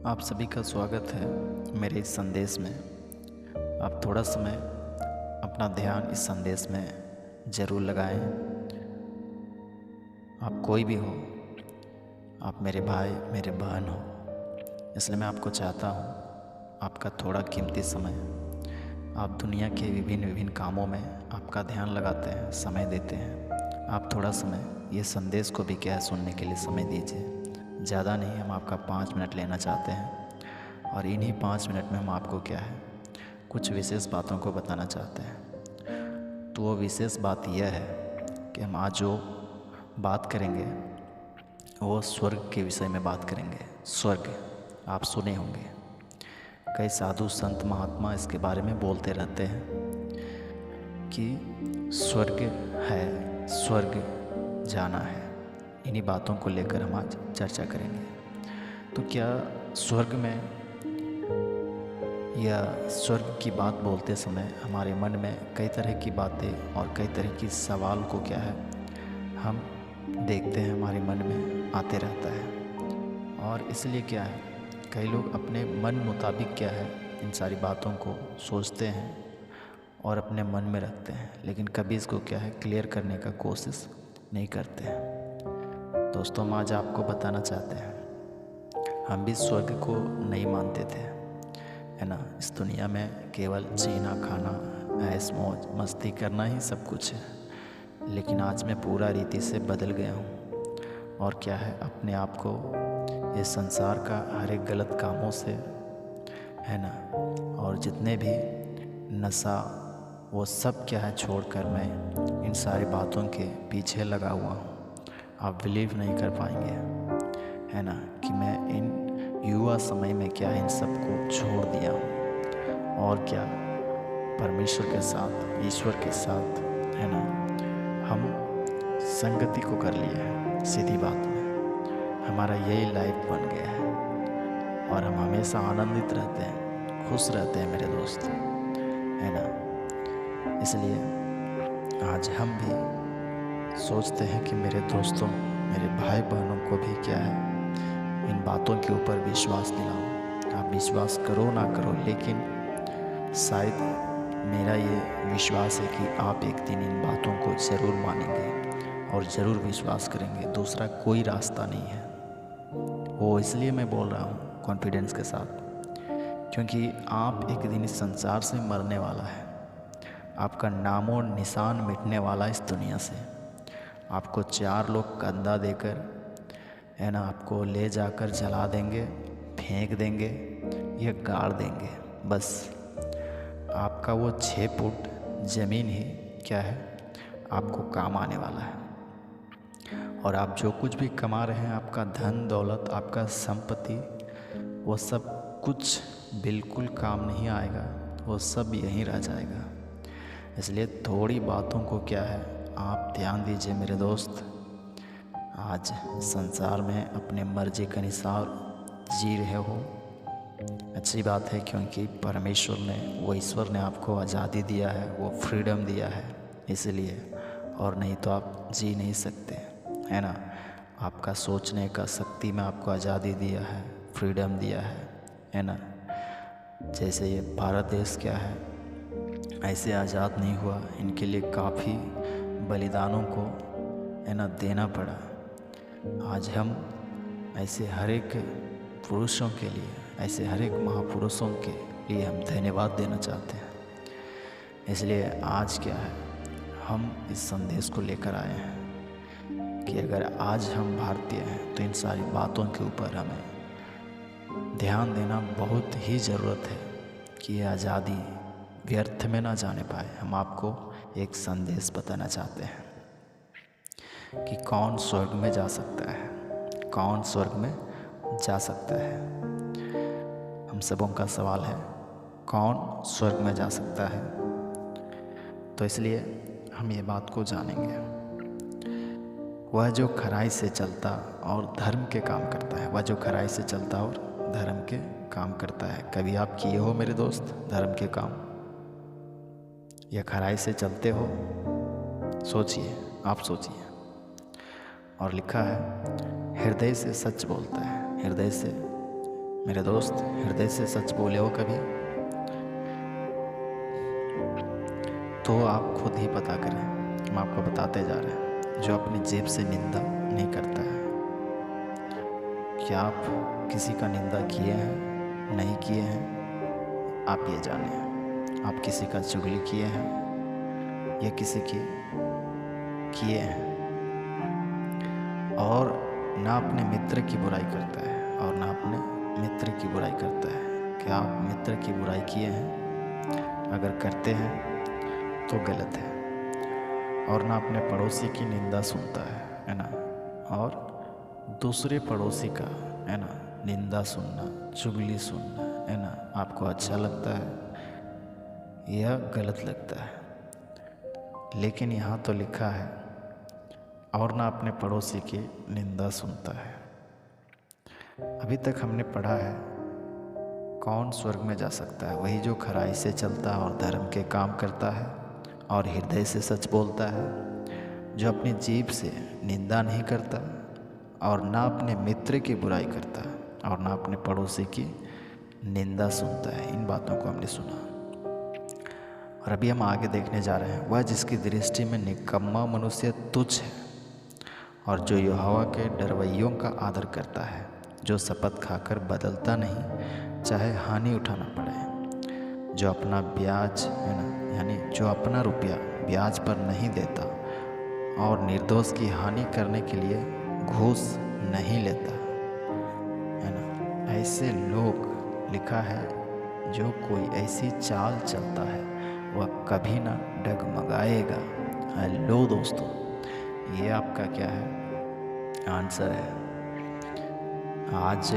आप सभी का स्वागत है मेरे इस संदेश में। आप थोड़ा समय अपना ध्यान इस संदेश में ज़रूर लगाएं। आप कोई भी हो, आप मेरे भाई मेरे बहन हो, इसलिए मैं आपको चाहता हूँ आपका थोड़ा कीमती समय, आप दुनिया के विभिन्न विभिन्न कामों में आपका ध्यान लगाते हैं, समय देते हैं। आप थोड़ा समय ये संदेश को भी क्या है सुनने के लिए समय दीजिए। ज़्यादा नहीं, हम आपका 5 मिनट लेना चाहते हैं और इन्हीं 5 मिनट में हम आपको क्या है कुछ विशेष बातों को बताना चाहते हैं। तो वो विशेष बात यह है कि हम आज जो बात करेंगे वो स्वर्ग के विषय में बात करेंगे। स्वर्ग आप सुने होंगे, कई साधु संत महात्मा इसके बारे में बोलते रहते हैं कि स्वर्ग है, स्वर्ग जाना है। इन्हीं बातों को लेकर हम आज चर्चा करेंगे। तो क्या स्वर्ग में या स्वर्ग की बात बोलते समय हमारे मन में कई तरह की बातें और कई तरह की सवाल को क्या है हम देखते हैं, हमारे मन में आते रहता है। और इसलिए क्या है कई लोग अपने मन मुताबिक क्या है इन सारी बातों को सोचते हैं और अपने मन में रखते हैं, लेकिन कभी इसको क्या है क्लियर करने का कोशिश नहीं करते हैं। दोस्तों, हम आज आपको बताना चाहते हैं हम भी स्वर्ग को नहीं मानते थे, है ना। इस दुनिया में केवल जीना खाना ऐश मौज मस्ती करना ही सब कुछ है, लेकिन आज मैं पूरा रीति से बदल गया हूँ और क्या है अपने आप को इस संसार का हर एक गलत कामों से, है ना, और जितने भी नशा वो सब क्या है छोड़कर मैं इन सारी बातों के पीछे लगा हुआ हूँ। आप बिलीव नहीं कर पाएंगे, है ना, कि मैं इन युवा समय में क्या है इन सब को छोड़ दिया हूँ और क्या परमेश्वर के साथ, ईश्वर के साथ, है ना, हम संगति को कर लिए हैं। सीधी बात में हमारा यही लाइफ बन गया है और हम हमेशा आनंदित रहते हैं, खुश रहते हैं मेरे दोस्त, है ना। इसलिए आज हम भी सोचते हैं कि मेरे दोस्तों, मेरे भाई बहनों को भी क्या है इन बातों के ऊपर विश्वास दिलाऊं। आप विश्वास करो ना करो, लेकिन शायद मेरा ये विश्वास है कि आप एक दिन इन बातों को ज़रूर मानेंगे और ज़रूर विश्वास करेंगे। दूसरा कोई रास्ता नहीं है। वो इसलिए मैं बोल रहा हूँ कॉन्फिडेंस के साथ, क्योंकि आप एक दिन इस संसार से मरने वाला है। आपका नामो निशान मिटने वाला इस दुनिया से। आपको 4 लोग कंधा देकर, है ना, आपको ले जाकर जला देंगे, फेंक देंगे या गाड़ देंगे। बस आपका वो 6 फुट ज़मीन ही क्या है आपको काम आने वाला है। और आप जो कुछ भी कमा रहे हैं, आपका धन दौलत, आपका संपत्ति, वो सब कुछ बिल्कुल काम नहीं आएगा, वो सब यहीं रह जाएगा। इसलिए थोड़ी बातों को क्या है आप ध्यान दीजिए मेरे दोस्त। आज संसार में अपने मर्जी के अनुसार जी रहे हो, अच्छी बात है, क्योंकि परमेश्वर ने, वो ईश्वर ने आपको आज़ादी दिया है, वो फ्रीडम दिया है इसलिए, और नहीं तो आप जी नहीं सकते, है ना। आपका सोचने का शक्ति में आपको आज़ादी दिया है, फ्रीडम दिया है ना। जैसे ये भारत देश क्या है ऐसे आज़ाद नहीं हुआ, इनके लिए काफ़ी बलिदानों को, है ना, देना पड़ा। आज हम ऐसे हर एक पुरुषों के लिए, ऐसे हर एक महापुरुषों के लिए हम धन्यवाद देना चाहते हैं। इसलिए आज क्या है हम इस संदेश को लेकर आए हैं कि अगर आज हम भारतीय हैं तो इन सारी बातों के ऊपर हमें ध्यान देना बहुत ही ज़रूरत है कि ये आज़ादी व्यर्थ में ना जाने पाए। हम आपको एक संदेश बताना चाहते हैं कि कौन स्वर्ग में जा सकता है, कौन स्वर्ग में जा सकता है। हम सबों का सवाल है, कौन स्वर्ग में जा सकता है। तो इसलिए हम ये बात को जानेंगे। वह जो खराई से चलता और धर्म के काम करता है, वह जो खराई से चलता और धर्म के काम करता है। कभी आप किए हो मेरे दोस्त धर्म के काम या खराई से चलते हो? सोचिए, आप सोचिए। और लिखा है हृदय से सच बोलता है, हृदय से मेरे दोस्त, हृदय से सच बोले हो कभी? तो आप खुद ही पता करें। हम आपको बताते जा रहे हैं। जो अपनी जेब से निंदा नहीं करता है। क्या आप किसी का निंदा किए हैं, नहीं किए हैं? आप ये जानिए। आप किसी का चुगली किए हैं या किसी की किए हैं? और ना अपने मित्र की बुराई करता है और ना अपने मित्र की बुराई करता है। क्या आप मित्र की बुराई किए हैं? अगर करते हैं तो गलत है। और ना अपने पड़ोसी की निंदा सुनता है ना? और दूसरे पड़ोसी का, है ना, निंदा सुनना, चुगली सुनना, है ना, आपको अच्छा लगता है या गलत लगता है? लेकिन यहाँ तो लिखा है, और ना अपने पड़ोसी की निंदा सुनता है। अभी तक हमने पढ़ा है, कौन स्वर्ग में जा सकता है? वही जो खराई से चलता है और धर्म के काम करता है और हृदय से सच बोलता है, जो अपनी जीभ से निंदा नहीं करता और ना अपने मित्र की बुराई करता और ना अपने पड़ोसी की निंदा सुनता है। इन बातों को हमने सुना और अभी हम आगे देखने जा रहे हैं। वह जिसकी दृष्टि में निकम्मा मनुष्य तुच्छ है और जो यहोवा के डरवैयों का आदर करता है, जो शपथ खाकर बदलता नहीं, चाहे हानि उठाना पड़े, जो अपना ब्याज, है ना, यानी जो अपना रुपया ब्याज पर नहीं देता और निर्दोष की हानि करने के लिए घूस नहीं लेता, है ना, ऐसे लोग, लिखा है, जो कोई ऐसी चाल चलता है वह कभी ना डगमगाएगा। हेलो दोस्तों, ये आपका क्या है? आंसर है। आज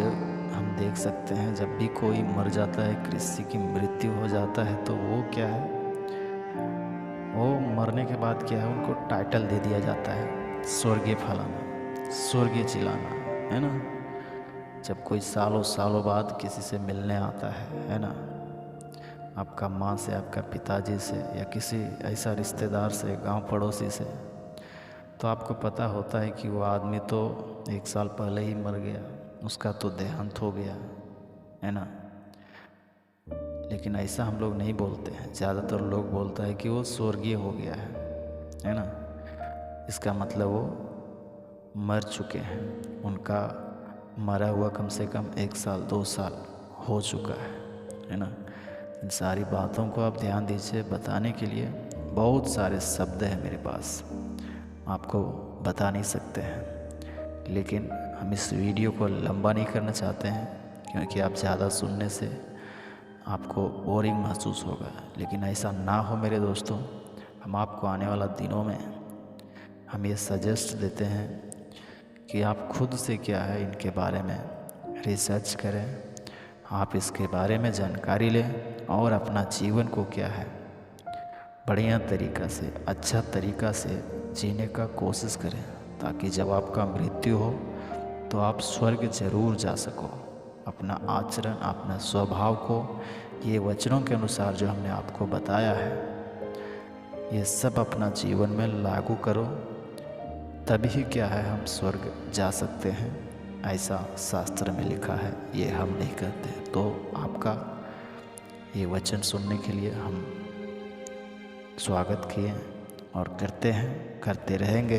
हम देख सकते हैं, जब भी कोई मर जाता है, किसी की मृत्यु हो जाता है, तो वो क्या है, वो मरने के बाद क्या है, उनको टाइटल दे दिया जाता है, स्वर्गीय फलाना, स्वर्गीय चिलाना, है ना। जब कोई सालों सालों बाद किसी से मिलने आता है ना, आपका माँ से, आपका पिताजी से या किसी ऐसा रिश्तेदार से, गांव पड़ोसी से, तो आपको पता होता है कि वो आदमी तो 1 साल पहले ही मर गया, उसका तो देहांत हो गया, है ना। लेकिन ऐसा हम लोग नहीं बोलते हैं। ज़्यादातर लोग बोलता है कि वो स्वर्गीय हो गया है ना। इसका मतलब वो मर चुके हैं, उनका मरा हुआ कम से कम 1 साल 2 साल हो चुका है ना। इन सारी बातों को आप ध्यान दीजिए। बताने के लिए बहुत सारे शब्द हैं मेरे पास, आपको बता नहीं सकते हैं, लेकिन हम इस वीडियो को लंबा नहीं करना चाहते हैं, क्योंकि आप ज़्यादा सुनने से आपको बोरिंग महसूस होगा। लेकिन ऐसा ना हो मेरे दोस्तों, हम आपको आने वाला दिनों में हम ये सजेस्ट देते हैं कि आप खुद से क्या है इनके बारे में रिसर्च करें, आप इसके बारे में जानकारी लें और अपना जीवन को क्या है बढ़िया तरीक़ा से, अच्छा तरीक़ा से जीने का कोशिश करें, ताकि जब आपका मृत्यु हो तो आप स्वर्ग ज़रूर जा सको। अपना आचरण, अपना स्वभाव को ये वचनों के अनुसार जो हमने आपको बताया है, ये सब अपना जीवन में लागू करो, तभी क्या है हम स्वर्ग जा सकते हैं। ऐसा शास्त्र में लिखा है, ये हम नहीं कहते। तो आपका ये वचन सुनने के लिए हम स्वागत किए और करते हैं, करते रहेंगे।